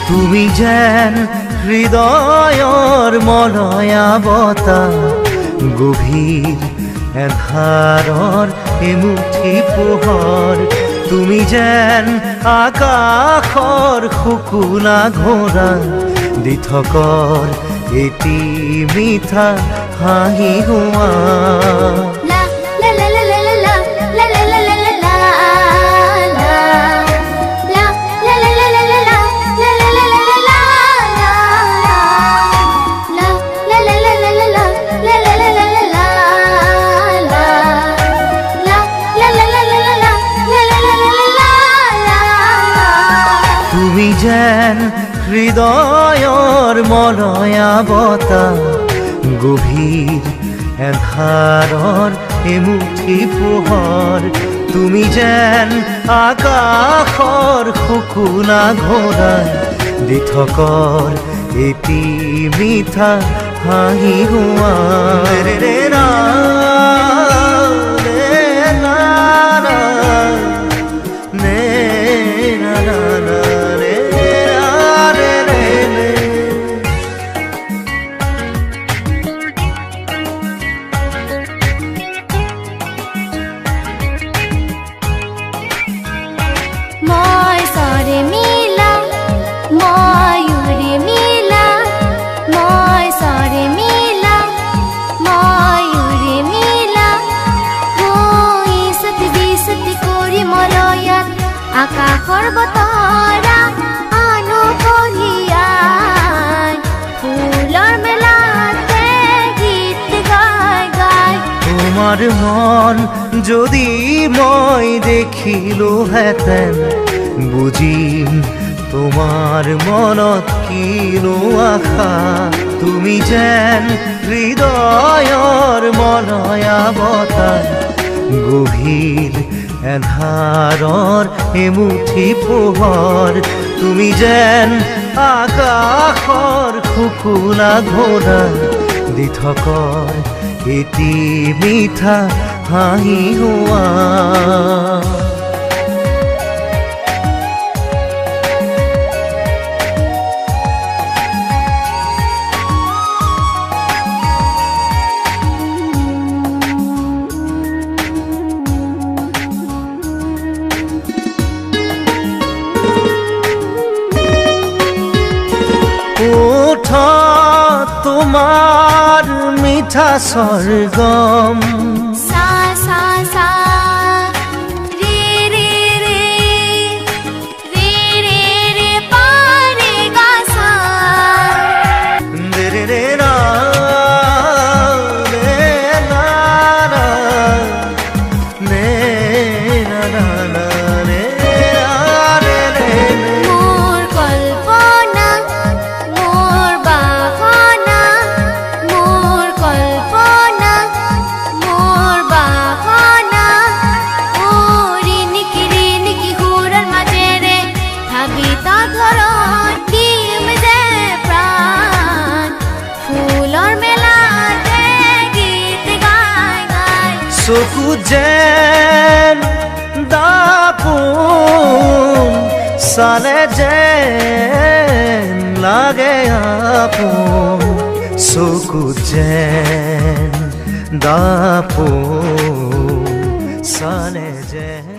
তুমি যেন হৃদয়ৰ মলয়া বতাহ, গভীৰ এন্ধাৰৰ এমুঠি পোহৰ। তুমি যেন আকাশৰ শুকুলা ঘোঁৰা, দি থকৰ এটি মিঠা হাঁহি হোৱা। তুমি যেন হৃদয়ৰ মলয়া বতাহ, গভীৰ এন্ধাৰৰ এমুঠি পোহৰ। তুমি যেন আকাশৰ শুকুলা ঘোঁৰা, দি থকৰ এটি মিঠা হাঁহি হোৱা। আকাশৰ বতৰা আনো কঢ়িয়াই, ফুলৰ মেলাতে গীত গাই গাই। তোমাৰ মন যদি মই দেখিলোহেঁতেন, বুজিম তোমাৰ মনত কিনো আশা। তুমি যেন হৃদয়ৰ মলয়া বতাহ, গভীৰ এন্ধাৰৰ এমুঠি পোহৰ। তুমি যেন আকাশৰ শুকুলা ঘোঁৰা, দি থকৰ এটি মিঠা হাঁহি হোৱা। তোমার মিঠা সরগম, সা সা সা রে রে রে রে রে রে পা রে গা সা। রে রে রে না রে না না রে না না না রে রে রে। মোর কল্পনা মোর বাসনা, মোর কল্পনা মোর বাসনা। ও রিনিকি রিনিকি সুৰৰ মাজেৰে ভাবিত ধৰণ দিম যে প্ৰাণ, ফুলৰ মেলাতে গীত গাই গাই। চকু যেন দাপোন, চালে যেন লাগে আপোন। চকু যেন দাপোন, চালে যেন